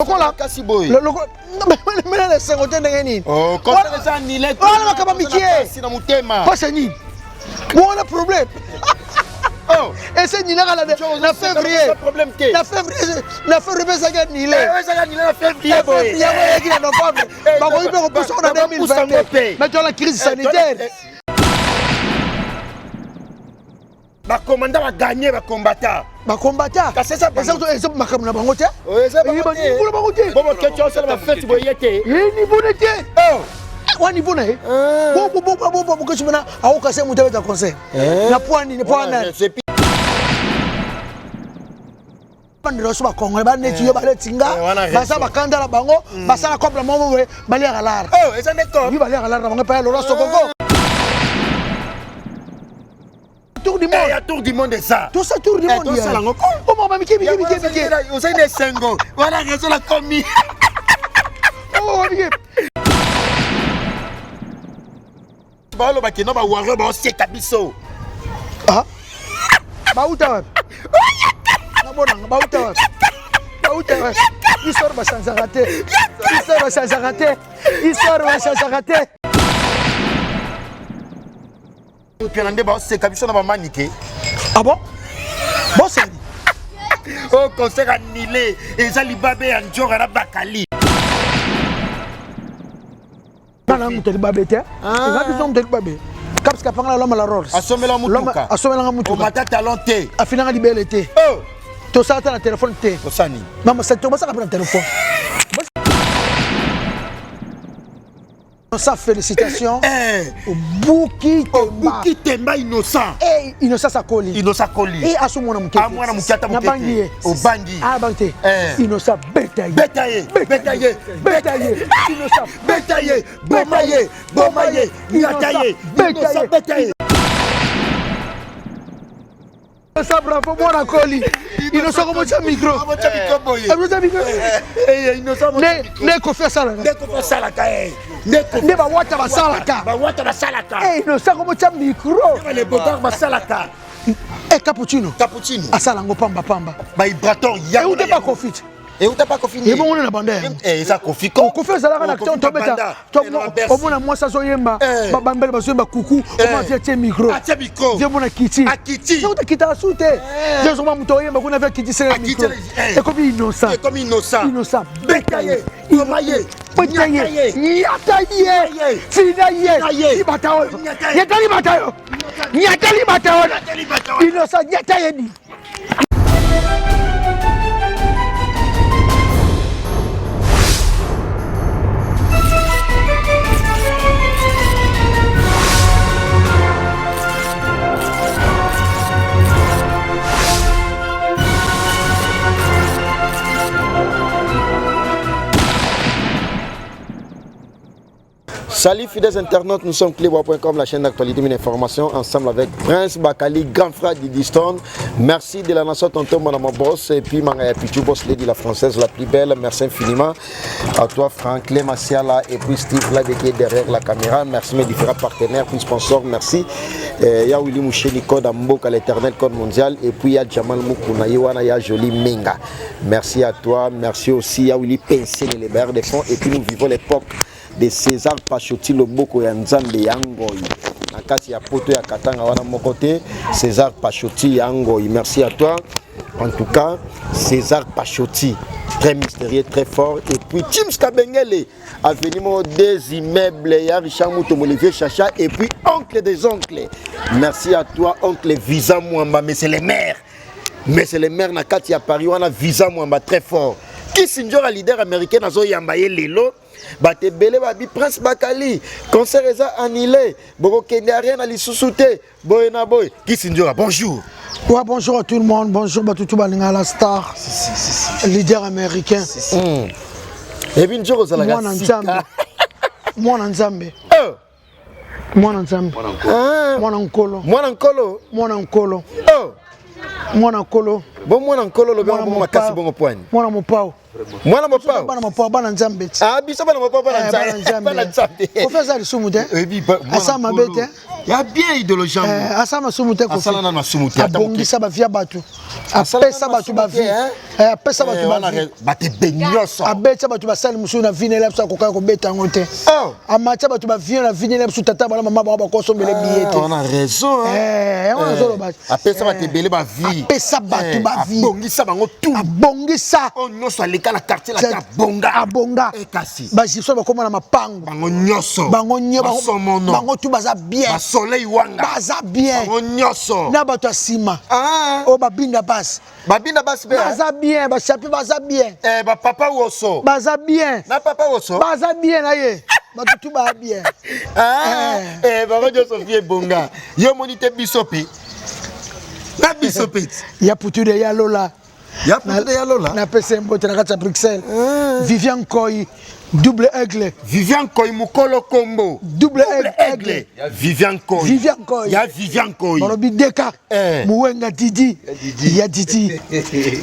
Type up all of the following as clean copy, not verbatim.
Lokola kasi boy. Lokola mais les 50 ndengeni. Oh, concert ça annulé. Voilà makaba mikie. Sina mutema. Pas ni. Bon le problème. Oh, et c'est ni la février. Problème que. La février ça gagne ni le. Ça gagne la février boy. Il y a qui dans novembre. Ba ko ibe ko pousse en 2020. Mais dans la crise sanitaire. Ba commandant va gagner ba combattant. Ba combattant. C'est ça. Ils makam na bango te. Oui, ça va. Bon, question c'est la fête boyete. Ni bonete. Oh. Wani bona eh. Bon que tu mena a au casser monter avec concert. Na poani ne poana. Bandiro so ba kongo ba ne tiyo ba le tinga. Ba sa ba kanda la bango, ba sa la couple mo we ba le galara. Oh, et ça n'est pas. Oui ba le galara bango pa lo so gogo. Tour du monde. Il y a tour du monde et ça. Tout ça tour du monde. Tout ça là encore. Oh maman miki. Vous avez des singles. Voilà raison la commis. Oh miki. Balo ba kino ba waro ba oseka biso. Ah. Ba uta. Na bona ba uta. Ba uta. Histoire ba sans rater. Histoire ba sans rater. Puis on a ba oseka biso na ba manike. Ah bon? Bon c'est. Oh concert annulé. Et ça libabe en jora na bakali. Nana muteli babete. Ngati so muteli babe. Kaps ka pangala loma la rose. Asomela mutuka. Asomela mutuka. O mata talonté. Afina libele te. Oh. To sa ta na téléphone te. Osani. Mama sa to ba sa ka na téléphone. Ça félicitations. Au Bouki Temba innocent. Eh innocent Sakoli. Innocent Koli. Et Asumona Mukete. Amwana Mukata Mukete. Au Bangi. Ah Banté. Innocent Betaye. Innocent Betaye. Bomaye. Nyataye. Betaye. Ça bravo mon Koli. Innocent comme ça micro. Innocent. Ne confesse ça là. Ne ba wata basalaka. Eh innocent comme ça micro. Les botards basalaka. Eh cappuccino. Asala ngo pamba. Ba ibraton ya. Et où t'es pas confit. Et où t'as pas confiné? Et bon on est na bandère. Eh ça confit. Confit ça là na ton tobeta. Au mona moi ça soyemba. Ba bambele ba soyemba coucou. Au moins tiens micro. Ah tiens micro. Viens mon kiti. Akiti. C'est kita soute. Je suis mon toyemba qu'on avait kiti c'est micro. Et comme innocent. Innocent. Betaye. Bomaye. Nyataye. Finaye. Ibatayo. Nyatali batayo. Innocent nyataye ni. Salut fidèles internautes, nous sommes Clébois.com, la chaîne d'actualité une information, ensemble avec Prince Bakali, grand frère Didi Stone. Merci de la nation tonton mon boss et puis Mangaya Pichu boss lady la française la plus belle. Merci infiniment à toi Franklin Massiala et puis Steve là qui est derrière la caméra. Merci mes différents partenaires puis sponsors. Merci. Il y a Willy Moucheni Code Amboka l'éternel code mondial et puis il y a Jamal Mukuna Iwana ya Jolie Menga. Merci à toi. Merci aussi il y a Willy Pensé les bailleurs de fonds et puis nous vivons l'époque de César Pachoti Loboko ya Nzambe Yangoy. Nakati ya poto ya Katanga wana mokote César Pachoti Yangoy. Merci à toi. En tout cas, César Pachoti, très mystérieux, très fort. Et puis James Kabengele a venu des immeubles, il y a Richard Moutomo, Olivier Chacha, et puis oncle des oncles. Merci à toi, oncle Visa Mwamba, mais c'est les mères. Mais c'est les mères Nakati à Paris, on a Visa Mwamba très fort. Kissinger, un leader américain, a Yambaye Lelo. Bate Bele Babi Prince Bakali, concert est annulé. Boko Kende rien à l'issouté. Boy na boy. Kissinger, bonjour. Ouais, bonjour à tout le monde. Bonjour Batutu Balinga la star. Leader américain. Et bien, je vous Moi Nzambe. Moi Nzambe. Moi Nzambe. Moi Nkolo. Moi Nkolo. Moi Nkolo. Oh. Moi Nkolo. Bon moi Nkolo le bon makasi bon point. Moi Mopao. Moi na mopa. Bana mopa bana nzambe. Ah biso bana mopa bana nzambe. Bana nzambe. Ko faire ça le sumute. Et puis asa mabete. Il y a bien idéologie. Asa masumute ko. Asa na sumute. Abongisa ba via batu. Apesa batu ba vie. Apesa batu ba vie. Bate benyoso. Abeta batu ba sali musu na vine lepsa ko ka ko beta ngote. Oh. Amacha batu ba vie na vine lepsa tata bana mama ba ko sombele billet. On a raison. On a raison ba. Apesa bate belé ba vie. Apesa batu ba vie. Abongisa bango tout. Abongisa. On nyonso aleka na quartier la ta bonga. Abonga. E kasi. Ba jiso ba koma na mapango. Bango nyonso. Bango nyo bango tu baza bien. Ba soleil wanga. Baza bien. Bango nyonso. Na bato asima. Ah. O babinda bas. Babinda bas be. Baza bien, ba chapi baza bien. Ba papa woso. Baza bien. Na papa woso. Baza bien na ye. Bato tu ba bien. Ah. Bango nyonso vie bonga. Yo monite bisopi. Na bisopi. Ya putu de ya lola. Ya putu de ya lola. Na pese mbote na kata Bruxelles. Vivian Koy. Double aigle. Vivian Koy Mukolo Kombo. Double aigle. Vivian Koy. Vivian Koy. Ya Vivian Koy. Barobi deka. Muwenga Didi. Ya Didi.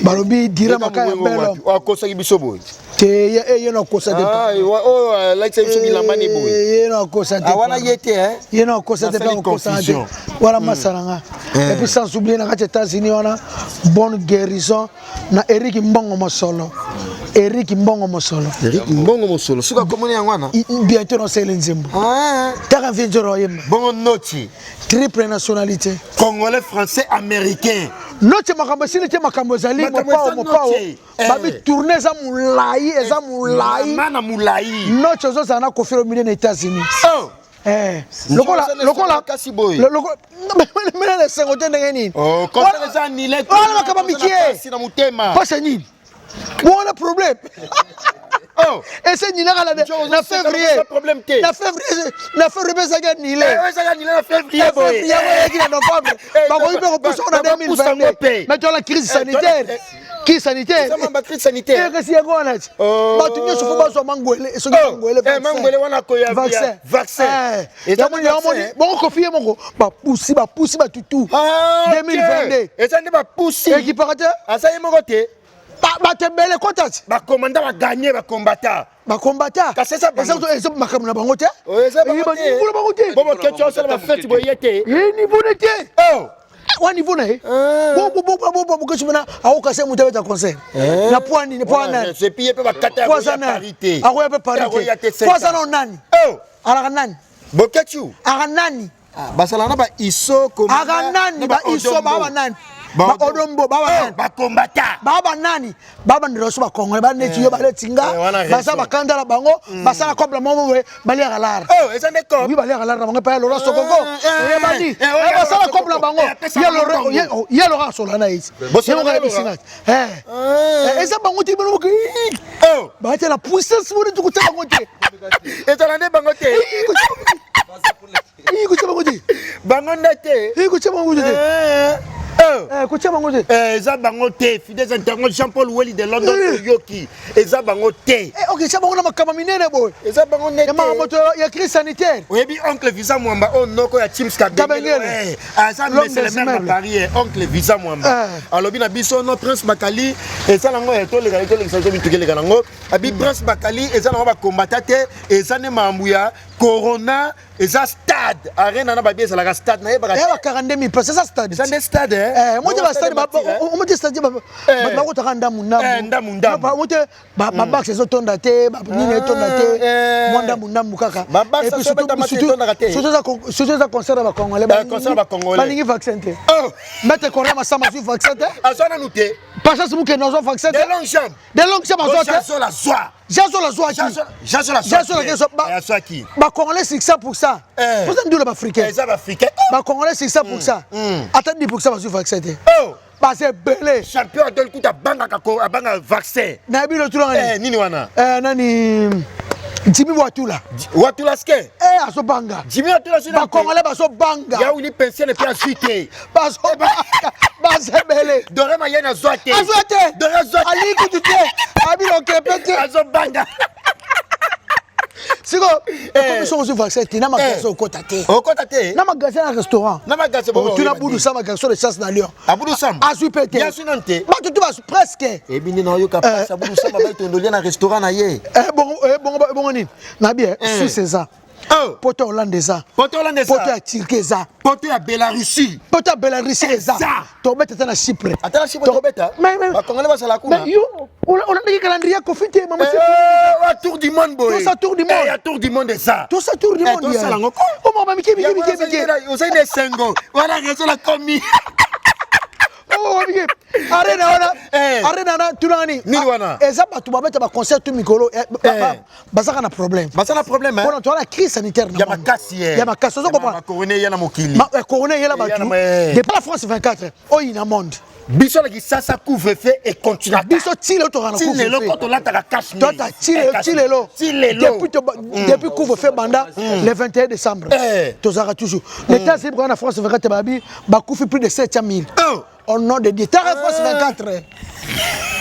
Barobi dira makaya belo. Wa kosa biso boy. Te ye no kosa de. Ah, like say biso bilambani boy. Ye no kosa de. Awana yete Ye no kosa de pas kosa de. Wala masalanga. Et puis sans oublier na kata États-Unis wana bonne guérison na Eric Mbongo Mosolo. Eric Mbongo Mosolo. Eric Mbongo Mosolo. Suka komoni yangwana. Bientôt no sele nzembo. Ah. Taka vinjoro yema. Bongo noti. Triple nationalité. Congolais, français, américain. Noche makambo sile te makambo zali mopao. Babi tourner za mulai, eza mulai. Mana mulai. Noche zo sana kofiro milieu na États-Unis. Oh. Lokola Kasiboy. lokola mena le sengote ndenge nini? Oh, quand ça annulé. Wala makaba mikie. Sina mutema. Pasa nini? Bon problème. Oh, et c'est nina na février. Na février ça gagne nilé. Ça gagne nilé na février. Février en novembre. Ba ko ibe ko pousse on a 2022. Mais la crise sanitaire. Crise sanitaire. Ça m'a crise sanitaire. Et que si yango na. Ba tu nyo sofa ba so mangwele, so mangwele. Mangwele wana ko ya vaccin. Et ça bon ko fier mongo ba poussi ba tutu. 2022. Et ça ne ba poussi. Équiparateur. Asa yemo côté. Batembele kontati ba commandant ba gagner ba combattant kasi ça ça makamuna bango te bon question ça va faire tu boyete niveau nete oh wa niveau na bon que tu mena au kase muta beta concert na poani ne poana c'est payé pe ba kata parité a ko parité quoi ça non nani oh ala nani bokechu ala nani basala na ba iso comme ala nani ba iso ba nani ba odombo baba nani ba combattant baba nani baba ndiroso ba kongole ba neti yo ba letinga basa ba kandala bango basala kobla momo we bali galara oh eza ne ko oui bali galara bango pa lo raso gogo e bani basala kobla bango ye lo raso la na isi yo ga bisinga eza bango ti bano ko oh ba te la puissance mo tu kutaka ngote eza la ne bango te ikuchema ngote bango ndate ikuchema ngote kutia bango te eza bango te fidèles internautes Jean-Paul Weli de London Yoki eza bango te OK tia bango na makama minene boy eza bango nete moto ya crise sanitaire oyebi oncle Visa Mwamba o noko ya Teams Kabengele eza monsieur le maire de Paris oncle Visa Mwamba alobi na biso no Prince Bakali eza nango to le ça zo bitukele kanango abi Prince Bakali eza nango ba combattant te eza ne mambuya Corona eza stade arena na babie la stade na yeba 42000 parce ça stade c'est un stade moi je stade moi je stade ba ko taka ndamu moi te ba box zo tonda te ba nini tonda te moi ndamu kaka et puis surtout ça concert ba congolais ba lingi vaccin te mettre corona masama sur vaccin te azona nuté pas ça c'est que nous vaccin te de longues jambes azota la joie Jaso la ba congolais 600%. Pour ça nous les africains. Les africains. Ba congolais 600%. Attends 10% va sur vaccin. Oh. Ba c'est belé. Champion de coup ta banga vaccin. Na bi le tour nini wana. Nani Jimmy Watula. Watula ske. Aso banga. Jimmy Watula sur ba congolais ba so banga. Ya uni pension et puis ensuite. Ba so banga. Ba c'est belé. Dore ma yena zoate. Azoate. Dore zoate. Ali kututé. Abi lo kepete. Aso banga. C'est quoi? Comme ça, on se vaccine, tu n'as pas magasin au côté. Au côté? Na magasin à restaurant. Na magasin tu n'as pas de ça, magasin de chasse dans Lyon. À bout de ça. À Super. Bien sûr, non. Tu vas presque. Eh bien, non, yo capable. À bout de ça, va être un restaurant ailleurs. Bon, Nabi, sous c'est ça. Pote hollandais ça. Pote hollandais ça. Pote à Turquie ça. Pote à Bélarussie. Pote à Bélarussie ça. Tobet est à Chypre. Attends, la Chypre Tobet. Mais Congolais va se la couler. Mais yo, on a dit calendrier confité maman. Tour du monde boy. Tout ça tour du monde. Il y a tour du monde ça. Tout ça tour du monde. Tout ça là encore. Oh maman Miki. Vous savez des singles. Voilà raison la commis. Oh Miki. Arena tulani. Ni wana. Ezaba tu babeta ba concert tu mikolo. Bazaka na problème. Bazaka na problème. Bon, tu as la crise sanitaire. Il y a ma casse hier. Il y a ma casse. Ma coroné yana mokili. Ma coroné yana batu. Depuis la France 24. Oh il y a monde. Biso la ça couvre-feu et continue. Biso tile to rana couvre-feu. Tile quand on l'a ta cache. Toi ta tile lo. Depuis couvre-feu banda le 21 décembre. Tozara toujours. L'état c'est pour la France 24 babi ba couvre plus de 700 000. Au nom de Dieu. Terre France 24.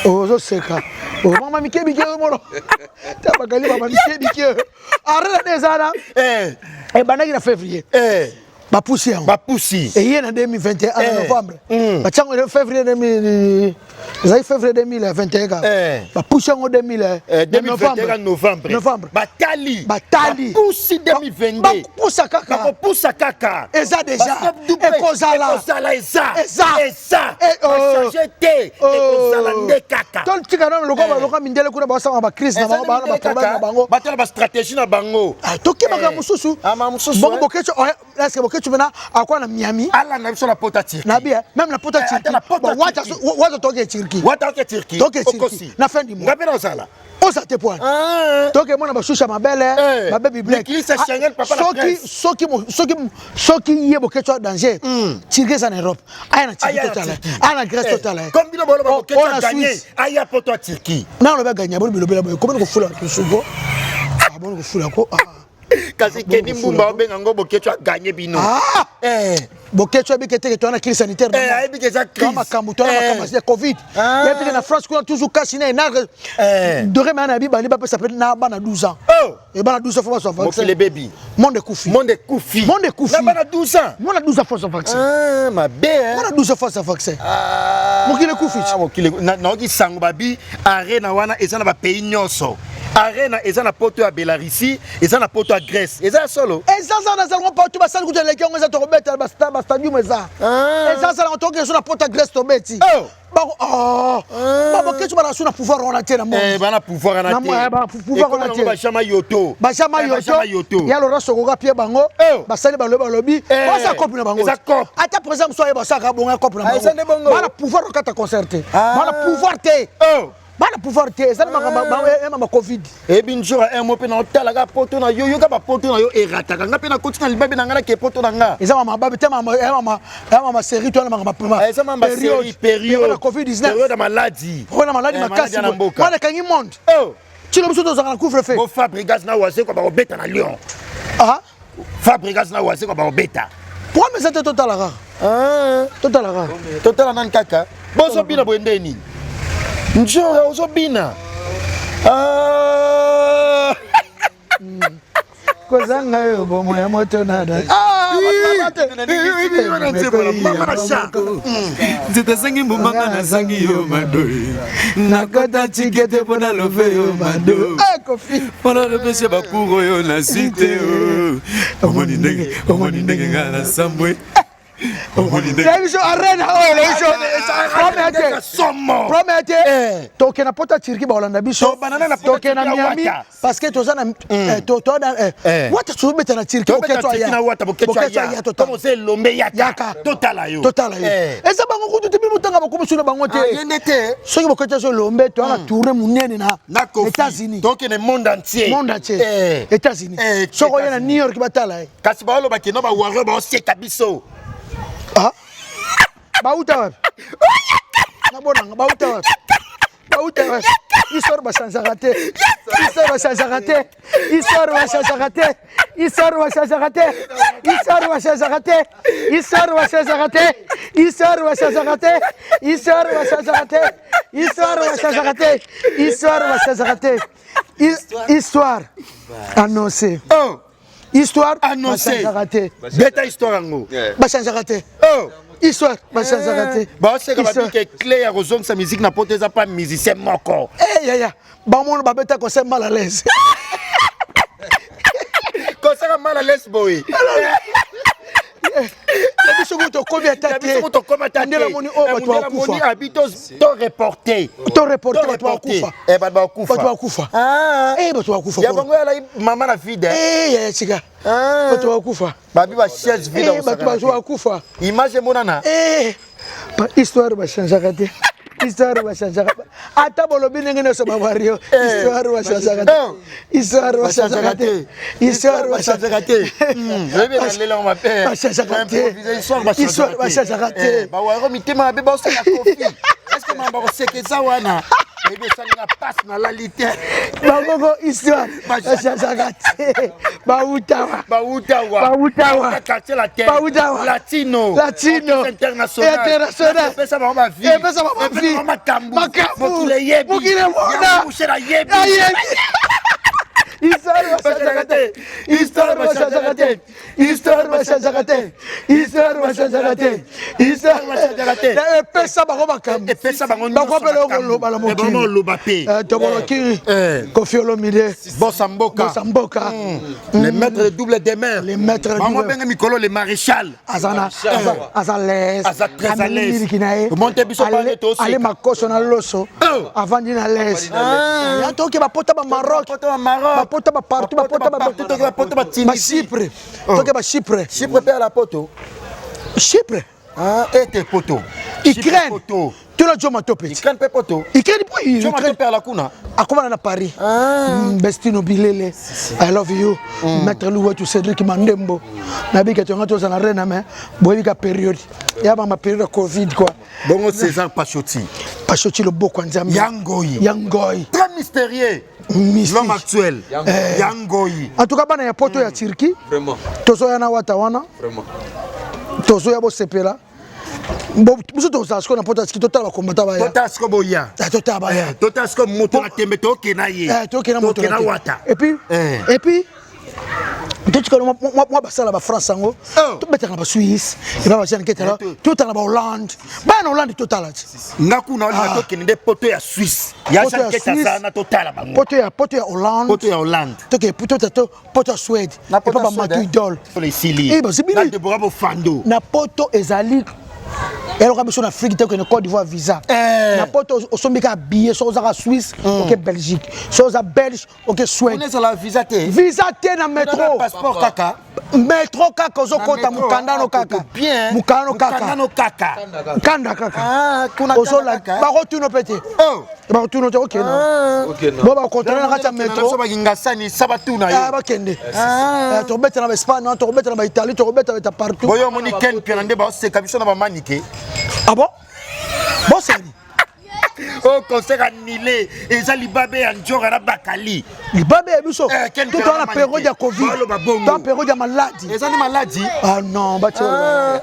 Oh je sais quoi. Oh maman Miki mono. Ta bagali maman Miki. Arrête les ana. Et banaki na février. Bapoussi. Et il y a en 2021, en novembre. Février 2021. Bapoussi en 2021 novembre. Batali. Bapoussi 2022. Bapoussi kaka. Et ça déjà. Et Kozala. Eza. Changer té. Et Kozala ne kaka. Tant que le gars mindele kuna ba sama ba crise na ba problème na bango. Batala ba stratégie na bango. Toki baka mususu. Bon bokecho est-ce que bokecho mena akwa na Miami. Ala na biso la potati. Na bien, même la potati. Wacha toke Turquie. Wacha Turquie. Okosi. Na fin du mois. Ngapena osala. Osa te point. Donc moi na ba shusha mabele, ma baby black. Qui ça Schengen papa la presse. Soki yebo kecho danger. Turquie en Europe. Aya na Turquie total. Aya na Grèce total. Comme bilo bolo ba kecho gagner. Aya poto Turquie. Na lo ba gagner bilo comment ko fula ko sugo. Bon ko fula ko. Kasi Kenny Mbumba obenga ngo bokecho gagner bino. Bokecho bikete que tu as crise sanitaire. Kama kamuto na kama Covid. Ya pili na France kuna toujours kasina na dore mana bi bali ba pesa pe na bana 12 ans. Et bana 12 ans faut se vacciner. Mon le baby. Monde koufi. Na bana 12 ans. Monde 12 ans faut se vacciner. Ma bé. Monde 12 ans faut se vacciner. Mon le koufi. Na oki sango babi arena wana ezana ba pays nyonso. Arena ezana poto ya Bélarussie, ezana poto ya Grèce. Ezana solo. Ezana na zalon poto ba sali kutele ki onza to robeta ba stadium eza. Ezana na to ke so na poto ya Grèce to beti. Babo ketu bana suna pouvoir on a té na monde. Bana pouvoir on a té. Ba pouvoir on a té. Ba chama yoto. Ba chama yoto. Ya lo raso ko pie bango. Ba sali ba lobi. Ba sa copie na bango. Ata par exemple so ba sa ka bonga copie na bango. Bana pouvoir on kata concerter. Bana pouvoir té. Bana pouvoir té ça ma Covid. Et bien jour un mot pe na hôtel ga poto na yo ka ba poto na yo erata nga pe na continue libabe na nga ke poto na nga. Eza mama babe te mama série toi na mama papa. Eza mama série période na Covid-19. Période de maladie. On a maladie makasi. Moi kangi monde. Tu le biso to za na couvre-feu. Bo Fabregas na wase ko ba obeta na Lyon. Fabregas na wase ko ba obeta. Pourquoi mais c'était total rare? Total rare. Total nan kaka. Bozo bina boendeni. Njora uzobina. Kozanga yo bomo ya moto nada. Zitasangi mbumanga na sangi yo madoi. Nakota tikete pona love yo mado. Pona lepese bakuro yo na site yo. Omoni ndenge ngana sambwe. Arena promete toke na pota Turquie ba Hollande biso toke na Miami parce que toza na wata subeta na Turquie boketo aya comme c'est lombe yaka totala yo eza bango kutu te bimutanga bakomo suna bango te yenete soki boketo so lombe to na tourner munene na États-Unis toke na monde entier États-Unis soko yana New York batala kasi ba lo bakeno ba waro ba oseka biso Bauta wapi? Nabonanga bauta wapi? Bauta wapi? Histoire ba sanzarate. Histoire ba sanzarate. Histoire ba sanzarate. Histoire ba sanzarate. Histoire ba sanzarate. Histoire ba sanzarate. Histoire ba sanzarate. Histoire ba sanzarate. Histoire ba sanzarate. Histoire ba sanzarate. Histoire annoncée. Oh. Histoire annoncée. raté. Beta histoire ngo. Ba change raté. Oh. Histoire ba change raté. Ba c'est comme que clé à rozong sa musique n'a pas déjà pas musicien moko. Eh ya. Ba mon ba beta ko c'est mal à l'aise. Quand ça mal à l'aise boy. La biso to komi attaqué. La biso to komi attaqué. Ndela moni o ba to akufa. Habitos to reporter. To reporter ba to akufa. Eh ba akufa. Ba to akufa. Ah. Eh ba to akufa. Ya bango ya maman la fille. Eh ya chika. Ba to akufa. Ba bi ba chaise vide au Ba to akufa. Image monana. Eh. Histoire ba changer raté. Histoire va changer. Ata bolobi ngene so bawario. Histoire va changer. Histoire va changer. Histoire va changer. Bébé na lela ma père. Va changer. Histoire va changer. Ba waro mitema be ba osala kofi. Est-ce que mamba ko sekeza wana? Bébé salinga passe na la lité. Ba gogo histoire va changer. Ba utawa. Ba utawa. Ba utawa. Quartier la terre. Ba utawa. Latino. Latino. International. International. Pesa ba ma vie. Pesa ba ma vie. Makambu. Mokile yebi. Mokile mona. Mokile yebi. Histoire va changer. Histoire va changer. Histoire va changer. Histoire va changer. Histoire va changer. Et pesa ba ko makambu. Et pesa ba ba ko pele ko loba la mokili. Ba loba pe. To boloki. Kofi Olomide. Bosamboka. Bosamboka. Les maîtres de double demeure. Les maîtres de double. Maman benga mikolo le maréchal. Azana. Azales. Aza très à l'aise. Monte biso ba neto aussi. Ale makoso na loso. Avant dina l'aise. Ya to ke ba pota ba Maroc. Ba pota ba partout, ba pota ba Chypre. To ke ba Chypre. Chypre pe à la poto. Chypre. Ah, et tes poteaux. Ukraine. Tu l'as déjà topé. Ukraine pe poto. Ukraine pour tu m'as topé à la kuna. Akoma na Paris. Bestino Bilele. I love you. Maître Loué tu Cédric Mandembo. Nabi ka tonga to sana rena mais boyi ka période. Ya ba ma période Covid quoi. Bongo César Pachoti. Pachoti le beau kwanza. Yangoyi. Yangoyi. Très mystérieux. L'homme actuel. Yangoyi. En tout cas bana ya poto ya Turquie. Vraiment. Tozo ya na watawana. Vraiment. Tozo ya bo sepela. Bon, nous autres, ça, ce qu'on a pas dit, total, combattant, bah, total, ce qu'on boya, total, bah, total, ce qu'on monte la tembe, toke na ye, toke na moto na wata. Et puis, tout ce que moi, ça là, France, sango, tout mettre na Suisse, et bah, c'est un quête là, tout en Hollande, bah, en Hollande, total. Naku na Hollande, toke ni de poto ya Suisse, ya un quête ça na total là, poto ya Hollande, poto ya Hollande, toke poto ya Suède, et pas Matu Idol, pour les Sili, et bah, c'est bien, na de Bravo Fando, na poto ezali. Et alors, quand on a Afrique, tu as Côte d'Ivoire visa. N'importe où, on a billet, soit en Suisse, ou Belgique, soit en Belge, ou Suède. On est sur la visa T. Visa T dans le métro. Passeport kaka. Métro kaka, on a Mukanda no kaka. Bien. Mukanda no kaka. Mukanda no kaka. Kanda kaka. Ah, kuna kaka. Ba retourne pété. Oh. Ba retourne OK non. OK non. Bon ba continuer dans le métro. So ba ngasani sabatuna yo. Ah ba kende. Ah, to beta na Espagne, to beta na Italie, to beta partout. Boyo moni ken pianande ba se kabiso na ba manike. Ah bon? Bon, c'est oh, concert annulé. Et ça, l'Ibabé et Njora na Bakali. L'Ibabé et Bisso. Tout dans la période de Covid. Dans la période de maladie. Et ça, des maladies. Ah non, bah tu vois.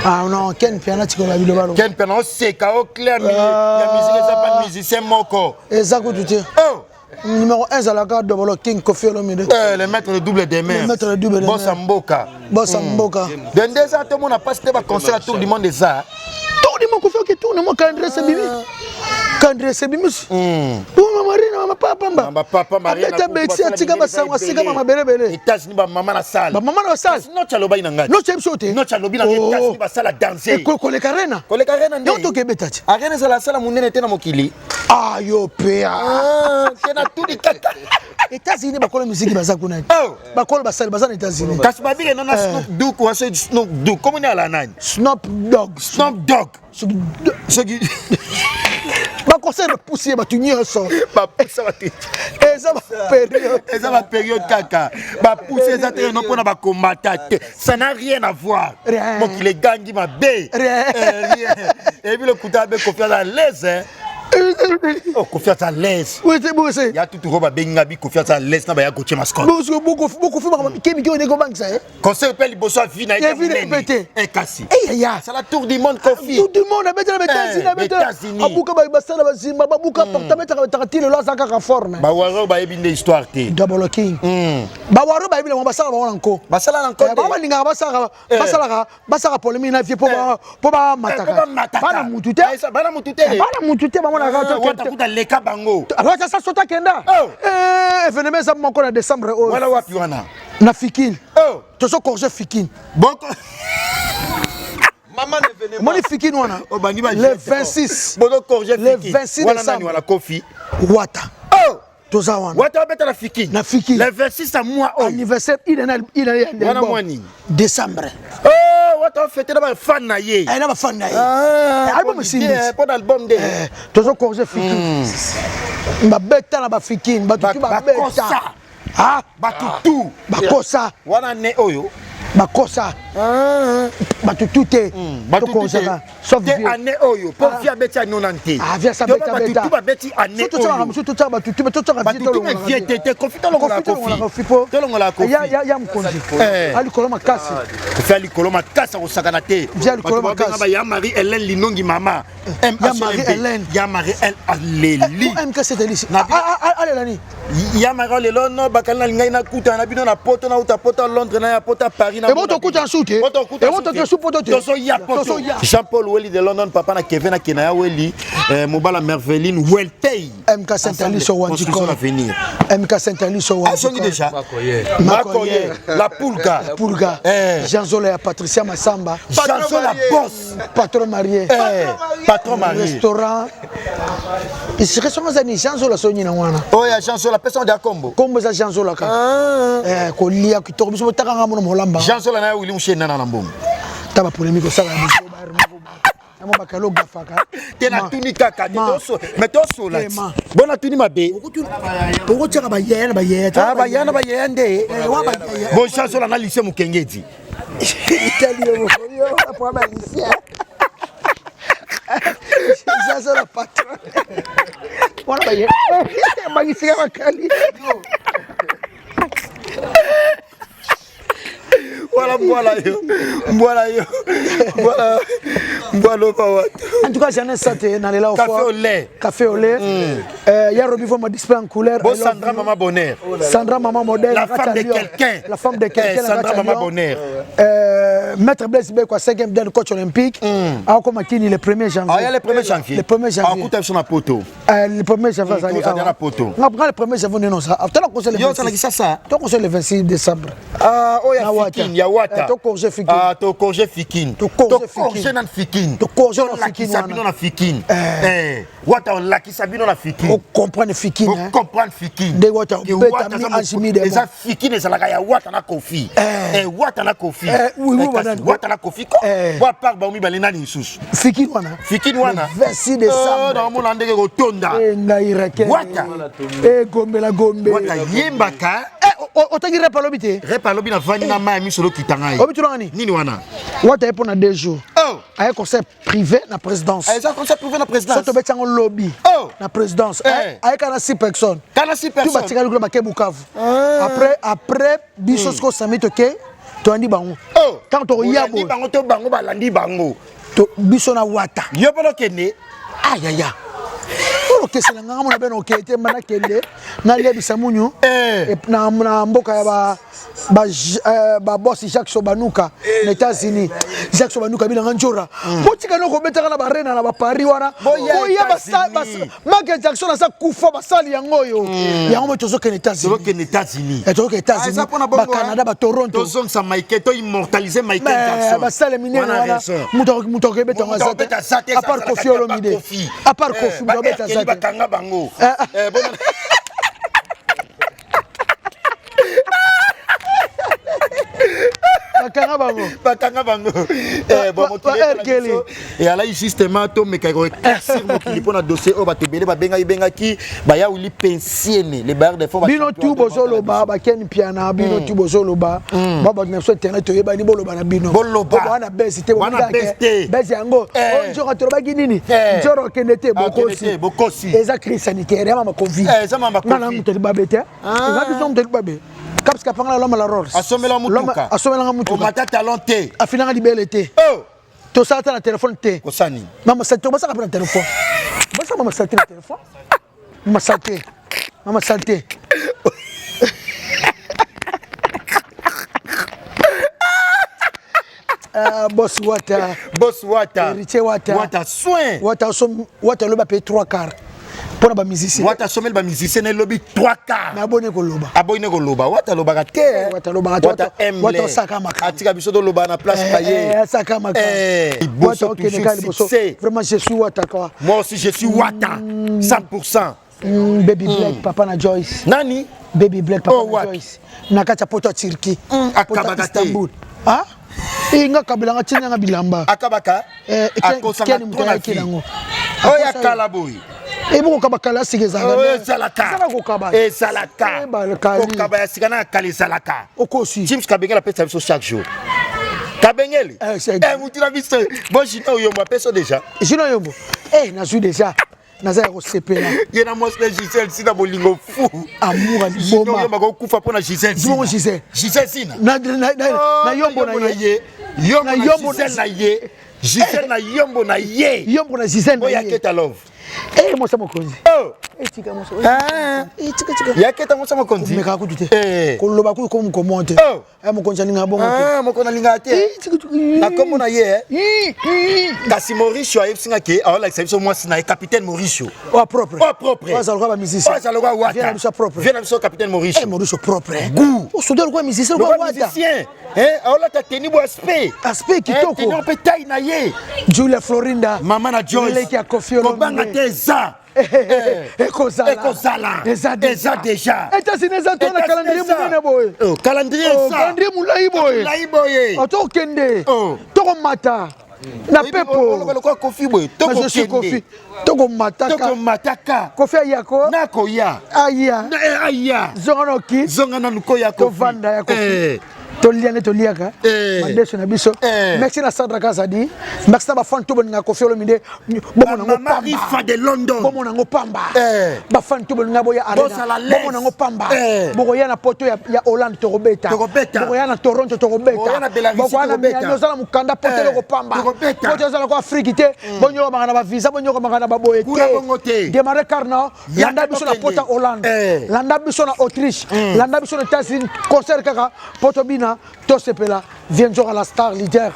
Ah non, Ken Piana, tu connais le ballon. Ken Piana, c'est chaos clair. Il y a musique, ça pas de musicien, moko. Et ça, quoi, tu oh! Numéro 1 à la garde de Bolo King Kofi Olomide. Le maître de double des mers. Le maître de double des mers. Bosamboka. Bosamboka. Dans 2 ans, tout le monde a passé un concert à Tour du monde des arts. Tour du monde, Kofi, tour du monde, Kandré Sebimi. Kandré Sebimi. Maman Marina, maman papa. Maman papa, Marina. Beta Bexi, Atika Basangwa, Sika, maman Bele. États-Unis, maman la salle. Maman la salle. Non, tu as l'obéi dans non, tu as sauté. Non, tu as l'obéi dans États-Unis, la salle à danser. Kole Karena. Kole Karena, non, tu as Beta. Arena, c'est la salle à mon nez, était dans mon kili. Ah, yo, péa. Tu as tout dit caca. États-Unis, bakolo musique bazakuna. Oh, bakolo basal bazan États-Unis. Kasbabire non Snoop Dogg ou Snoop Dogg. Comment on est à la nane? Snoop Dogg. Snoop Dogg. Ce qui ba conseil pousser ba tunir so. Ba pousser ba tete. Et ça va période. Et ça va période caca. Ba pousser ça te non pour na ba combattre. Ça n'a rien à voir. Rien. Donc les gangs ma bé. Rien. Rien. Et puis le couteau avec confiance à l'aise hein. Oh, confiance à l'aise. Oui, c'est bon, c'est. Il y a tout le monde qui confiance à l'aise. Il y a Gauthier Mascot. Beaucoup de banque, ça. Conseil appelle les bossons à Vina. Il y a vu les pétés. Et Cassi. C'est la tour du monde, Kofi. Tout le monde a mis les États-Unis. Abouka Bassala, Babouka, Tamataratil, là, ça a forme. Bawaro, Baébine d'histoire. Double King. Bawaro, Baébine, on va ça encore. Bassala encore. Bassara pour le mina, pour Mataka. Bana Moutouté. Bana Moutouté. Bana Moutouté, Bana Moutouté. Leka Bango. Alors, ça saute à Kenda. Événement, ça m'a en décembre. Voilà, Wapiwana. Na Fikine. Oh. Tu as corrigé Fikine. Bon. Maman événement. Moi, Fikine, le 26. Bon, corrigé le 26 décembre. Voilà, Kofi. Wata. Oh. Tozawana. Wata beta la Fikine. Na Fikine. Le 26 à moi. Anniversaire, il est décembre. Oh, Wata fêté là, fan na ye. Elle a fan na ye. Album Simbi. Pas d'album de. Tozo corrigé Fikine. Ba beta na ba Fikine, ba tutu ba beta. Ah, batutu. Bakosa. Wana ne oyo. Bakosa. Batutu te. Batutu te. Sauf te ane oyo. Pour via beta nonante. Ah, via sa beta beta. Batutu ba beti ane oyo. Tout ça batutu, mais tout ça batutu mais vie te confita longo la kofi. To longo la kofi. Ya mkonzi. Ali koloma kasi. Kofi ali koloma kasa ko sakana te. Via ali koloma kasi. Ya Marie Hélène Linongi mama. Ya Marie Hélène. Ya Marie Hélène Aleli. MK c'est délice. Allez lani. Ya Marie Hélène no bakana lingai na kuta na bino na poto na uta poto Londres na ya poto Paris na. Et bon ton coup en soute. Et bon ton coup poto te. Jean-Paul Welly de London papa na Kevin na Kenaya Welly Mobala Merveline Weltey. MK Saint-Ali sur Wandiko. MK Saint-Ali sur Wandiko. Déjà. Makoye. La Poulga. La Poulga. Jean Zola Patricia Massamba. Jean Zola boss. Patron marié. Patron marié. Restaurant. Il serait sur Mazani Jean Zola Soni na wana. Oh ya Jean Zola personne de Combo. Combo za Jean Zola ka. Ko lia ki to biso taka ngamu mo lamba. Jean Zola na William Shena na mbongo. Taba polémique ça va biso ba amo bakalo gafaka. Tena tunika ka toso metoso la. Bona tuni mabe. Oko tsaka ba yena ba yena. Ah ba yena ba yende. Wa ba yena. Bon Jean Zola na lycée Mukengedi. Italien yo pour ba lycée. Jean Zola patron. Wana ba yena. Ba lycée ba kali. Voilà yo. En tout cas, j'en ai sauté dans les là au café au lait. Café au lait. Il y a Roby Vom display en couleur. Bon Sandra Maman Bonheur. Sandra Maman modèle. La femme de quelqu'un. La femme de quelqu'un. Sandra Maman Bonheur. Maître Blaise Beko, 5e dernier coach olympique. Alors comme Akini le 1er janvier. Ah, il y a le 1er janvier. Le 1er janvier. Ah, écoute sur la poteau. Le 1er janvier ça dit la poteau. On prend le 1er janvier non ça. Après on conseille le 26. Yo ça ça. On conseille le 26 décembre. Ah, oh ya Fikine, ya Wata. To congé Fikine. Ah, to congé Fikine. To congé nan Fikine. To congé na Fikine. Sabino na Fikine. Wata on laki Sabino na Fikine. On comprend Fikine. On comprend Fikine. De Wata beta mi anjimi de. Eza Fikine ça la ya Wata na Kofi. Wata na Kofi. Oui madame. Wata na Kofi ko. Wa par ba mi balena ni susu. Fikine wana. Fikine wana. 26 décembre. Dans mon andeke ko tonda. Na irake. Wata. Gombe la Gombe. Wata yembaka. Otaki repa lobité. Repa lobi na vani na mai mi solo kitanga. Obitu nani? Nini wana? Wata est pendant 2 jours. Oh. Un concert privé na présidence. Un concert privé na présidence. Soto beti en lobby. Oh. Na présidence. Avec 6 personnes. 6 personnes. Tu vas tirer le groupe à Bukavu. Après biso sko samit OK. To andi bango. Oh. Quand to yabo. Bango to bango balandi bango. To biso na Wata. Yo polo kende. Aïe aïe aïe. Ok, c'est la ngamo na beno ok te mana kende na lebi samunyu et na mboka ya ba boss Jacques Sobanuka na États-Unis. Jacques Sobanuka bina nganjora. Potika no ko betaka na barena na ba Paris wana. Oya ba Michael Jackson na sa kufa ba sali yango yo. Yango mo tozo ke États-Unis. Tozo ke États-Unis. Et tozo ke États-Unis. Ba Canada ba Toronto. Tozo sa Michael to immortaliser Michael Jackson. Ba sale minene wana. Muto ke betanga sa. À part Kofi Olomide. À part Kofi Olomide sa. Bakanga bango. bakanga bango bakanga bango bon et ala justement to mekako éclaircir mokili pona dossier o batebele babenga ki baya uli pensiene les barres de fond bino tu bozolo ba bakeni piana bino tu bozolo ba baba na so internet to yeba ni boloba na bino boloba na besi te wana besi yango onjo to ba ginini njoro kenete bokosi eza crise sanitaire mama covid eza mama covid na mutu babete eza biso mutu babe Caps Kapanga l'homme à la rose. Asomela mutuka. Asomela mutuka. O mata talon te. Afina libele te. Oh. To sa ta na téléphone te. Kosani. Mama sa to ba sa ka na téléphone. Ba sa mama sa te na téléphone. Mama sa te. Mama sa te. Boss Wata. Boss Wata. Héritier Wata. Wata soin. Wata lo ba paye 3 quarts. Pour ba musicien. Wata somel ba musicien ne lobby 3 quarts. Na abonné ko loba. Abonné ko loba. Wata loba ka te. Wata loba ka. Wata saka maka. Atika biso do loba na place paye. Saka maka. Wata okene liboso. Vraiment je suis Wata quoi. Moi aussi je suis Wata. 100%. Baby Black papa na Joyce. Nani? Baby Black papa na Joyce. Nakata poto Turki. Akabaka Istanbul. Ah? Inga kabila ngachinya bilamba. Akabaka? Keni mutaki nango. Oya kalaboy. Et vous kabakala sigezanga. Oh salaka. Et salaka. Kokaba sigana kali salaka. Okosi. James Kabengela pesa biso chaque jour. Kabengeli. Mutila biso. Bon jino yomba peso déjà. Jino yombo. Na suis déjà. Naza ko sepela. Yena mos le Gisèle sina bolingo fou. Amour ali bomba. Jino yomba ko kufa pona Gisèle. Jino Gisèle. Gisèle sina. Na yombo na ye. Yombo na ye. Gisèle na yombo na ye. Yombo na Gisèle na ye. Oya keta love. Moi ça mokonzi. Oh. Tika moso. Tika. Ya keta moso mokonzi. Meka ku dute. Ko loba ku ko commenter. Oh. Mokonzi ninga bongo. Mokona linga te. Na komo na ye. Kasi Mauricio ayebsinga ke aola exception moi sina capitaine Mauricio. Oh propre. Oh propre. Wa zalwa ba musicien. Wa zalwa Wata. Viens na propre. Viens na capitaine Mauricio. Mauricio propre. Goût. O soudeur quoi musicien quoi Wata. Musicien. Aola ta teni bo aspect. Aspect kitoko. Teni on petai na ye. Julia Florinda. Mama na Joyce. Leki ya Kofi Olomide. Kobanga te za. Ekozala. Eza déjà. États-Unis eza to na calendrier munene boye. Oh, calendrier ça. Calendrier mulai boye. Mulai boye. Oto kende. Toko mata. Na pepo. Lokwa Kofi boye. Toko kende. Kofi. Toko mataka. Toko mataka. Kofi ayako. Nako ya. Aya. Aya. Zonga ki. Zonga na nuko ya Kofi. To vanda ya Kofi. Toliane toliaka. Mandeso na biso. Merci na Sandra Kazadi. Merci na ba fan to boninga Kofi Olomide. Bomo na ngopamba. Marifa de London. Bomo na ngopamba. Ba fan to boninga boya arena. Bomo na ngopamba. Boko ya na poto ya Hollande to robeta. Boko ya na Toronto to robeta. Boko ya na Miami ozala mukanda poto lo kopamba. Poto ozala ko Afrique te. Bonyo ba na ba visa, bonyo ko na ba boye te. Démarrer Carnot. Landa biso na poto Hollande. Landa biso na Autriche. Landa biso na États-Unis. Concert kaka poto bina. Tosepela vient à la star leader.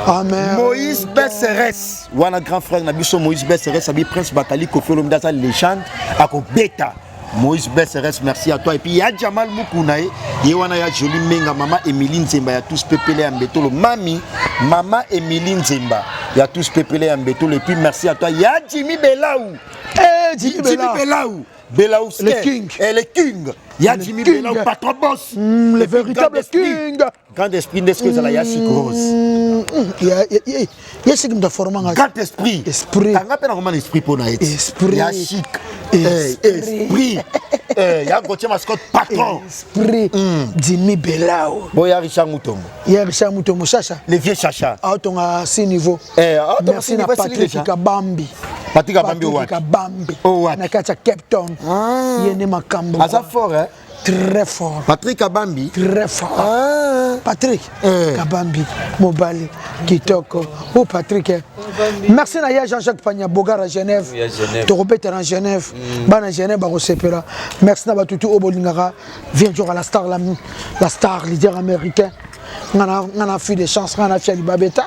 Amen. Moïse Besseres. Wana grand frère na biso Moïse Besseres abi Prince Bakali Kofi Olomide za légende ako beta. Moïse Besseres, merci à toi. Et puis il y a Jamal Moukunae, il y a Jolie Menga, maman Emeline Zemba, il y a tous pépélé en bétolo. Mami, maman Emeline Zemba, il y a tous pépélé en bétolo. Et puis merci à toi. Il y a Jimmy Belaou. Jimmy Belaou. Belaou, le king. Le king. Il y a Jimmy Belaou, patron boss. Le véritable king. Grand esprit, d'excuse à la Yassik Rose. Il y a ce qui me forme. Grand esprit. Esprit. Quand on appelle un esprit pour naït. Esprit. Yassik. Esprit. Il y a Gauthier Mascotte, patron. Esprit. Jimmy Belaou. Bon, il y a Richard Moutombo. Il y a Richard Moutombo, Chacha. Les vieux Chacha. À ce niveau. Merci à Patrick Kabambi. Patrick Kabambi, na kacha Cape Town. Yene makambo. Asa fort hein. Très fort. Patrick Kabambi. Très fort. Patrick Kabambi. Mobali Kitoko. Oh Patrick. Merci à Jean-Jacques Pagna Bogar à Genève. Tu répètes en Genève. Ban à Genève à Sepera. Merci à Batutu Obolingara. Viens jouer à la star leader américain. On a fait des chances, on a fait du babeta.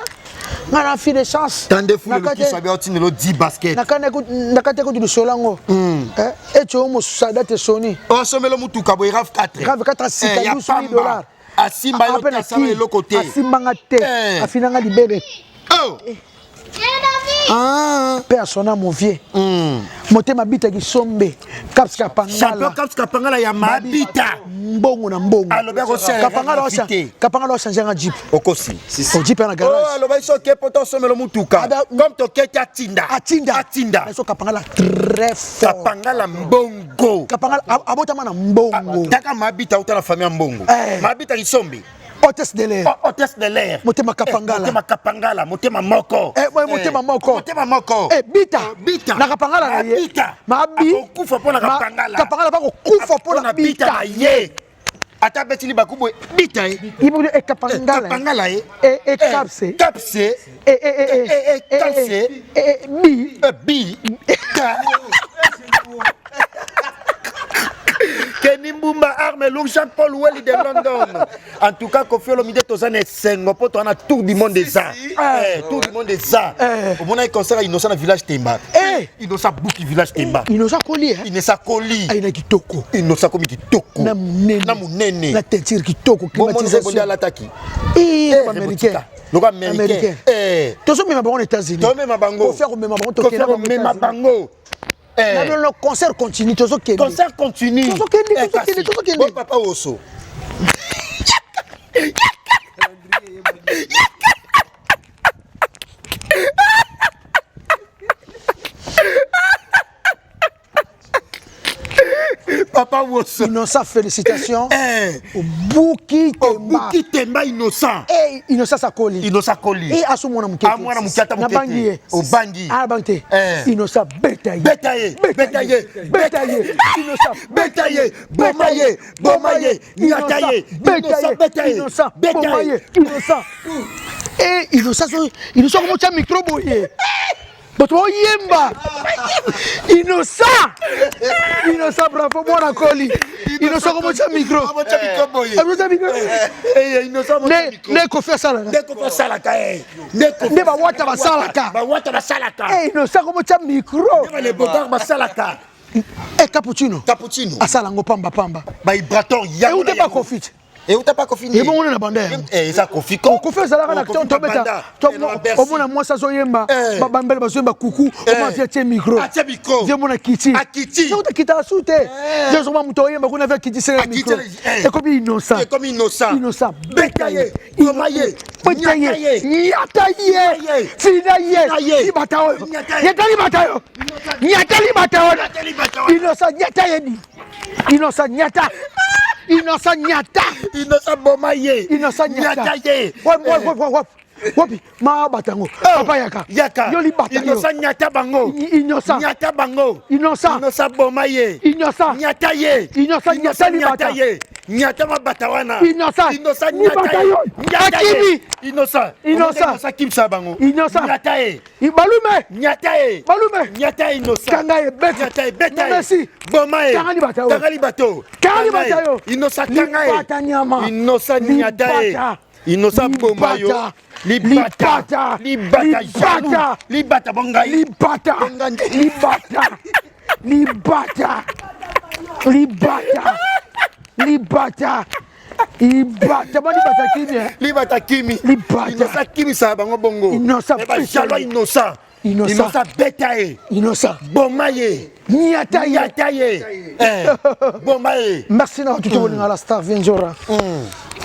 On a fait des chances. Tant de fous qui savent utiliser le 10 basket. Nakate ko du solango. Et tu homo sada te soni. On somme le mutu kabo raf 4. Raf 4 $6. Asimba yo ta sama le côté. Asimba ngate. Afinanga libere. Oh. Persona mon vieux. Motema bita ki sombe. Caps Kapangala. Champion Caps Kapangala ya mabita. mbongo na mbongo. Kapanga lo changer un jeep. Okosi. Au jeep na garage. Oh, alo ba iso ke poto somelo mutuka. Comme to kete atinda. Atinda. Eso kapanga la très fort. Kapanga la mbongo. Kapanga abota mana mbongo. Taka mabita uta la famille mbongo. Mabita isombi. Hôtesse de l'air. Hôtesse de l'air. Motema kapangala. Motema kapangala, motema moko. Motema moko. Motema moko. Bita. Na kapangala na ye. Bita. Mabi. Kufa pona kapangala. Kapangala ba ko kufa pona bita na ye. Ata betili bakubo bita e. Ibo e kapangala. Kapangala e. E kapse. Kapse. Kapse. Bi. Kenny Mbumba arme Lou Jean-Paul Welly de London. En tout cas, Kofi Olomide Tozane Sengo poto na tour du monde des arts. Tour du monde des arts. Au moment concert Innocent na village Temba. Innocent Bouki village Temba. Innocent Koli. Innocent Koli. Aina kitoko. Innocent komi kitoko. Na munene. Na tentire kitoko climatisation. Bon l'attaque. Américain. Logo américain. Tozo mema bango aux États-Unis. Tozo mema bango. Kofi mema bango tokena bango. Le concert continue. Concert continue. Bon papa Osso. Papa Wosso. Innocent, félicitations. Au Bouki Temba. Bouki Temba Innocent. Innocent Sakoli. Innocent Koli. Et Asumona Mukete. Amwana Mukata Mukete. Au Bangi. Ah Bangte. Innocent Betaye. Innocent Betaye. Bomaye. Nyataye. Betaye. Innocent Bomaye. Innocent comment tu as micro boyé. Boto yemba. Innocent bravo mon Koli. Innocent comment tu as micro. Innocent ne Kofi Salaka. Ne ba wata basalaka. Innocent comment tu as micro. Les bogards basalaka. Cappuccino. Asalango pamba. Ba Ibraton ya. Et où t'es pas Kofi? Et où t'as pas confiné? Et bon, on est bandé. Et ça confie. Kofi ça la acteur to beta. Au moins moi ça soyemba. Bambel basoyemba coucou. Au moins tiens micro. Viens mon Kiti. Kiti. C'est où qui t'a souté. Je suis moi mutoyemba qu'on avait Kiti c'est micro. Et comme innocent. Innocent. Betaye. Bomaye. Nyataye. Finaye. Ibatayo. Nyatali batayo. Innocent nyataye ni. Innocent nyata. Innocent Nyata. Innocent Bomaye. Innocent Nyata. Wapi ma batango. Papa Yaka. Yoli batango. Innocent Nyata bango. Innocent Bomaye. Innocent Nyataye. Innocent Nyataye. Nyata ma batawana. Innocent Nyataye. Akimi. Innocent Kimsa bango. Innocent Nyataye. Balume. Nyataye. Nyataye Innocent. Kangaye bet. Nyataye betaye. Merci. Bomaye. Kangali bato. Innocent Kangaye. Innocent Nyataye. Innocent Bomayo. Libata Bongai. Libata Kimi. Innocent Kimi sa bango bongo. Innocent Betaye. Innocent Bomaye. Nyataye. Bomaye. Merci d'avoir tout le monde à la star Vinjora.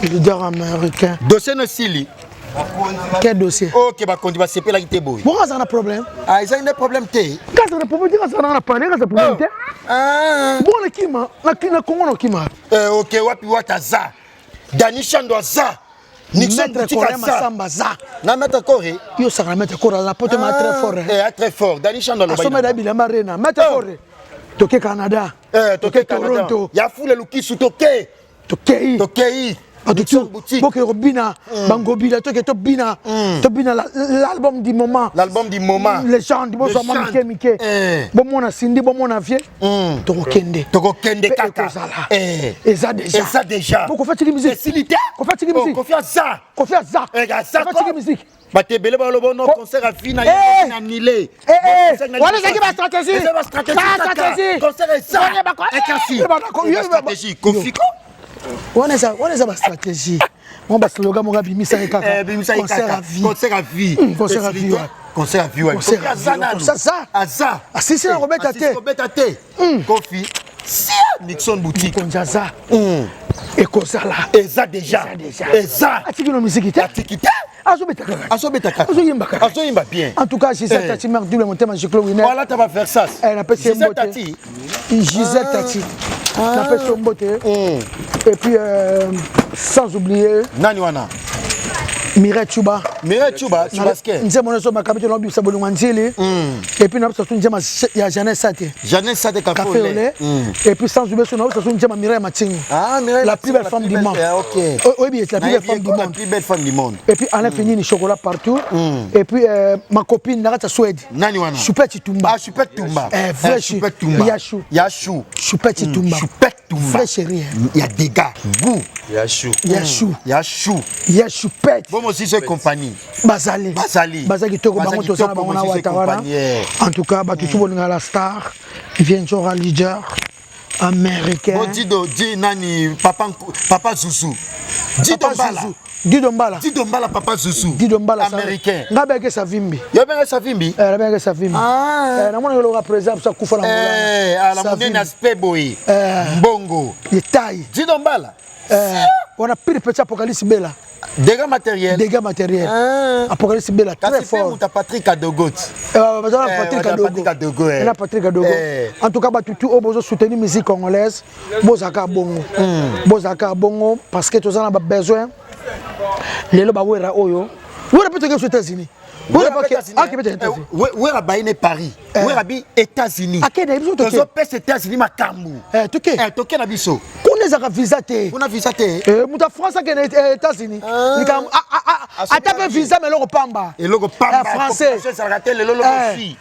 Leader américain. Dossier no sili. Quel dossier? Ok, bah quand tu vas séparer la guitare boy. Pourquoi ça a un problème? Ah, ils ont un problème té. Quand ça a un problème, ça a un problème té. Bon, le kima, la Congo no kima. Ok, wapi wataza. Dani Chando za. Nixon Samba za. Na mettre coré. Yo ça mettre coré la pote ma très fort. Très fort. Dani Chando le bail. Asoma da bila marena, mettre coré. Toke Canada. Toke Toronto. Ya foule lukisu toke. Tokei. Boke Robina, Bangobila, Tobina, l'album du moment. Légende, Mike. Bon, mon a Cindy, bon, mon a vieux. Tokende Kaka. Eza déjà. Pourquoi faites-vous musique? Confia ça. Musique. Batebele ba lobo no concert à fina annulé. On est qui va stratégie. Concert est ça. Stratégie. Confiko. On est ça ma stratégie. Mon slogan mon gabi misa kaka. Concert à vie. Ça. Si on remet à terre. Kofi. Nixon boutique. Konjaza. Et Kozala. Et ça déjà. Et ça. Atiki no musique. Atiki. Asobetaka. Azoyimba bien. En tout cas, Gisèle Tati, marque double monté, Giclo Winner. Voilà, tu vas faire ça. Elle appelle Gisèle Tati. Gisèle Tati. Elle appelle son beauté. Et puis, sans oublier. Naniwana. Mireille Chouba. Mireille Chouba, tu vas ce que? Nous sommes sur ma capitale, nous sommes sur Manzili. Et puis, nous sommes sur Jeannette Saté. Jeannette Saté, café au lait. Et puis, sans oublier, nous sommes sur Mireille Mating. Ah, Mireille. La plus belle femme du monde. Ok. Oui, bien, la plus belle femme du monde. La plus belle femme du monde. Et puis, Alain Fini, du chocolat partout. Et puis, ma copine, Narata Soued. Naniwana. Choupette Tumba. Ah, Choupette Tumba. Vrai Choupette Tumba. Yachou. Yachou. Choupette Tumba. Choupette Tumba. Vrai chéri. Il y a des gars. Goût. Yachou. Yachou. Yachou. Yachoupette. Bon, aussi, c'est compagnie. Bazali. Bazali. Toko bango tozana bango na watawana. En tout cas, batutu bolinga la star. Vient genre leader américain. Bon, dis nani papa Zouzou. Dido Mbala papa Zouzou. Dido Mbala américain. Ngabeke Savimbi. Yabenge Savimbi. Ngabeke Savimbi. Ah. Na mona yolo présent ça kufa na mona. La monnaie aspect boy. Bongo. Détail. Dido Mbala. On a pris le petit apocalypse bella. Dégâts matériels. Apocalypse bella très fort. Patrick Adogot. Patrick Adogo. En tout cas, tu as besoin de soutenir la musique congolaise. Bozaka bongo. Bozaka bongo parce que tu as besoin. Les lois wera oyo. Où est-ce que aux États-Unis? Où est Paris? Où est États-Unis? À quel niveau tu es? États-Unis makambu. Tu es? Tu es na biso. On a visa te. On a visa te. Muta France qui est États-Unis. Atape visa mais loko pamba. Et loko pamba. Français. Ça raté le loko aussi.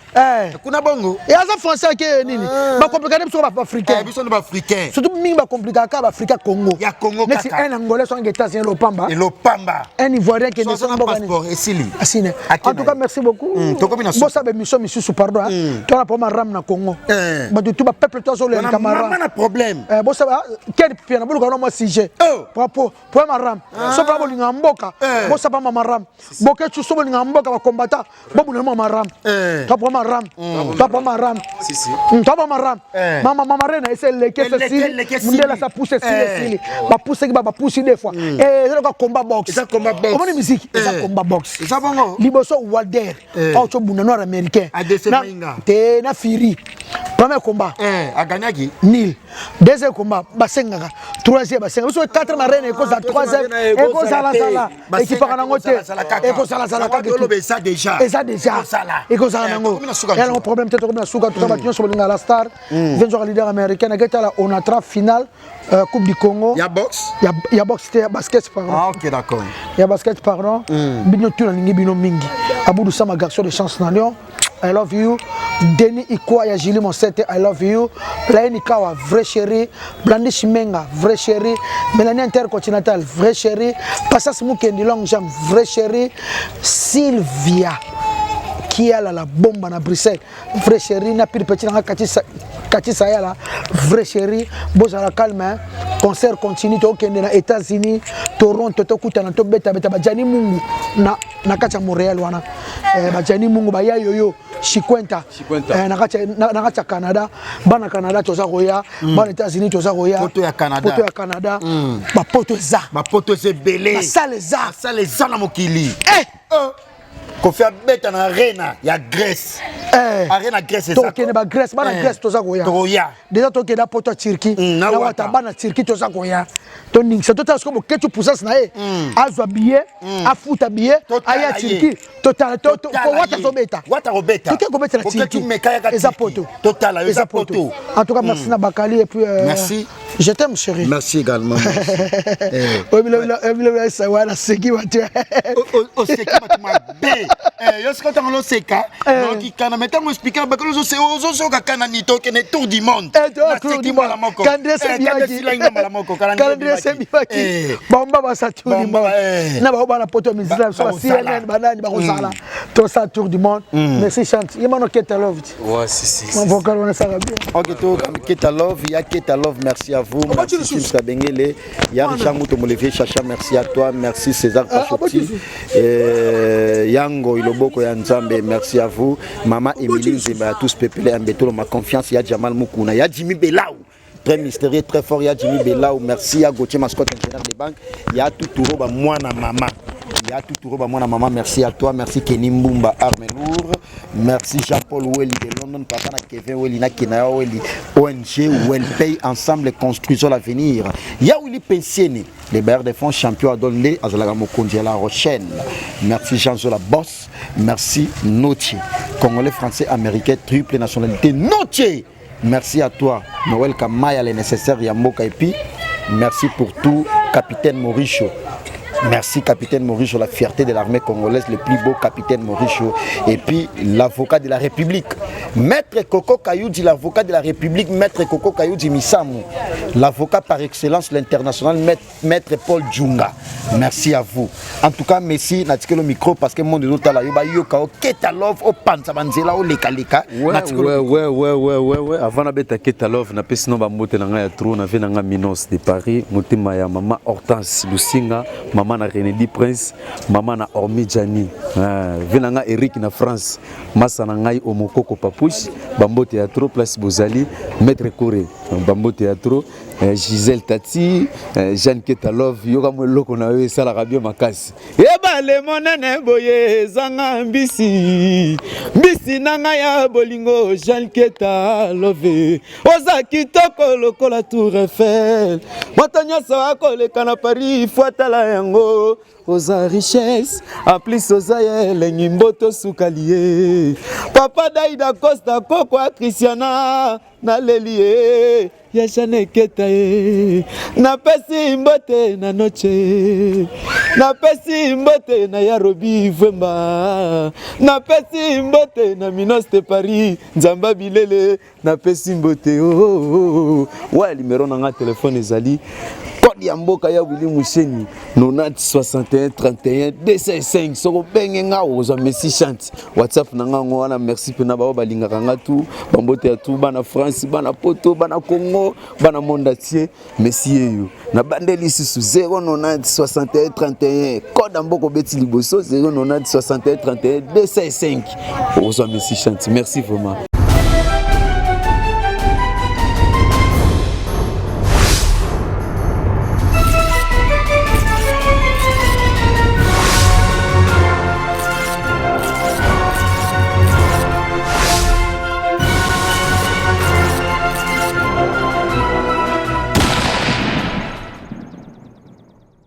Kuna bongo. Et asa français qui nini? Ba compliqué biso ba africain. Biso ba africain. Surtout mingi ba compliqué ka ba Afrika Congo. Ya Congo kaka. Mais si un Angolais sont États-Unis lo pamba. Et lo pamba. Un Ivoirien qui est son passeport et Sili. Asine. En tout cas merci beaucoup. Bon ça be mission pardon. Tu as pas ma ram na Congo. Ba tout ba peuple toi sur le camarade. Pas de problème. Bon ça va quel piano bulu ka no sujet. Pour ma ram. So ba bolinga mboka. Bon ça ba ma ram. Boke tu so bolinga mboka ba combattant. Bo bolinga ma ram. Tu pas ma ram. Tu pas ma ram. Si si. Tu pas ma ram. Mama reine c'est le que c'est Mundela ça pousse Sili. Ba pousse qui ba pousse des fois. Et le combat box. Ça combat box. Comment musique? Ça combat box. Ça bongo. Liboso Walder. Auto bunda noir américain. Te na Firi. Premier combat. A gagné nil. Deuxième combat, Basengaka. Troisième Basenga. Parce que 4 marraines et cause à troisième et cause à la sala. Et qui part en côté. Et cause à la sala. Et ça déjà. Et ça déjà. Et cause à la nango. Il y a un problème peut-être comme la souka tout ça sur la star. Vient jouer leader américain. On a tra finale Coupe du Congo. Il y a boxe. Il y a boxe, il y a basket pardon. Ah OK d'accord. Il y a basket pardon. Bino tout la lingi bino mingi. Aboudou sama garçon de chance na Lyon. I love you. Denis Ikwa ya Jili Monsete, I love you. Laini Kawa, vrai chéri. Blandi Chimenga, vrai chéri. Mélanie Intercontinental, vrai chéri. Passas Mukendi Longjam, vrai chéri. Sylvia, qui a la bombe à Bruxelles, vrai chéri. Napir Petit Nanga Kati Sayala, vrai chéri. Bozala calme, concert continue. Tokende na États-Unis, Toronto, Tokutana, Tobeta, Bajani Mungu, na Kacha Montréal, wana. Bajani Mungu, Baya Yoyo. Chikwenta nakacha Canada bana Canada toza koya bana États-Unis toza koya poto ya Canada ba poto eza belé ba sale za na mokili Kofi abeta na arena ya Grèce arena Grèce eza tokene ba Grèce bana Grèce toza koya déjà tokene poto Turquie na wata bana Turquie toza koya to ningsa to tasko mo ketu puissance na e azwa billet afuta billet aya Turquie total to wata robeta to ko mettre la Turquie eza poto total eza poto en tout cas merci na Bakali et puis merci je t'aime chérie merci également ça voilà seki watu o seki watu mabe yo ce quand on le seka donc kana mettre moi expliquer Bakali zo kana ni to que tour du monde tour du monde Kandre Sembaki bomba ba sa tour du monde na ba ba na poto misila so CNN banani ba kozala to sa tour du monde merci chante yemano Keta Love ouais si mon vocal on ça va bien OK to Keta Love ya Keta Love merci à vous merci Sim Bengele ya Richard Mouto Molevé Chacha merci à toi merci César Pachoti Yango Iloboko ya Nzambe merci à vous Maman Emilie Nzemba tous peuplé Ambetolo ma confiance ya Jamal Mukuna ya Jimmy Belau très mystérieux, très fort. Il y a Jimmy Bellao, merci à Gauthier Mascotte, ingénieur des banques. Il y a tout Touroba, moi, maman. Il y a tout Touroba, moi, maman. Merci à toi, merci Kenny Mbumba, Armelour. Merci Jean-Paul Welly de London, papa na Kevin Welly, na Kenaya Welly, ONG, Wellpay, ensemble construisons l'avenir. Il y a Willy Pensieni, les bailleurs de fonds champions à Dolé, à Zalaga Mokondi, à La Rochelle. Merci Jean-Zola Boss, merci Notier, Congolais, Français, Américain, triple nationalité, Notier. Merci à toi, Noël Kamaya, les nécessaires, Yamboka, et puis merci pour tout, capitaine Mauricio. Merci capitaine Mauricio, la fierté de l'armée congolaise, le plus beau capitaine Mauricio. Et puis l'avocat de la République, Maître Koko Kayoudi, l'avocat de la République, Maître Koko Kayoudi Misamou, l'avocat par excellence, l'international, Maître Paul Djunga. Merci à vous. En tout cas, merci, natike le micro parce que mon de l'autre là, yoba yoka o ketalov o panzabanzela o leka. Ouais. Avant na beta ketalov, na pesi no ba mote na nga ya trou, na ve na nga Minos de Paris, motima ya maman Hortense Lusinga, maman na René Di Prince, maman na Ormi Djani, ve na nga Eric na France, masa na ngai Omokoko Papouche, Bambo Théâtre, place Bozali, Maître Coré, Bambo Théâtre, Gisèle Tati, Jeanne Ketalov, yoka mo loko na we sala rabio makasi. Eba le monene boye zanga mbisi. Mbisi nanga ya bolingo Jeanne Ketalov. Oza kitoko lokola Tour Eiffel. Matanya sa ko le kana Paris fuatala yango. Oza richesse, en plus oza yele ngimboto sukaliye. Papa Daida Costa Kokwa Christiana na lelie. Yashane ketaye. Na pesi mbote na noche. Na pesi mbote na Yarobi Vemba. Na pesi mbote na Minos de Paris. Nzamba bilele. Na pesi mbote oh. Ouais, numéro na nga téléphone ezali. Code ya mboka ya Willy Moucheni 90 61 31 205 soko benge nga oza Messi chante WhatsApp na nga ngwana merci pena ba balingaka nga tu bambote ya tu bana France bana poto bana Congo bana monde entier Messi yeyo na bandeli susu 090 61 31 code ya mboko beti liboso 090 61 31 205 oza Messi chante merci vraiment.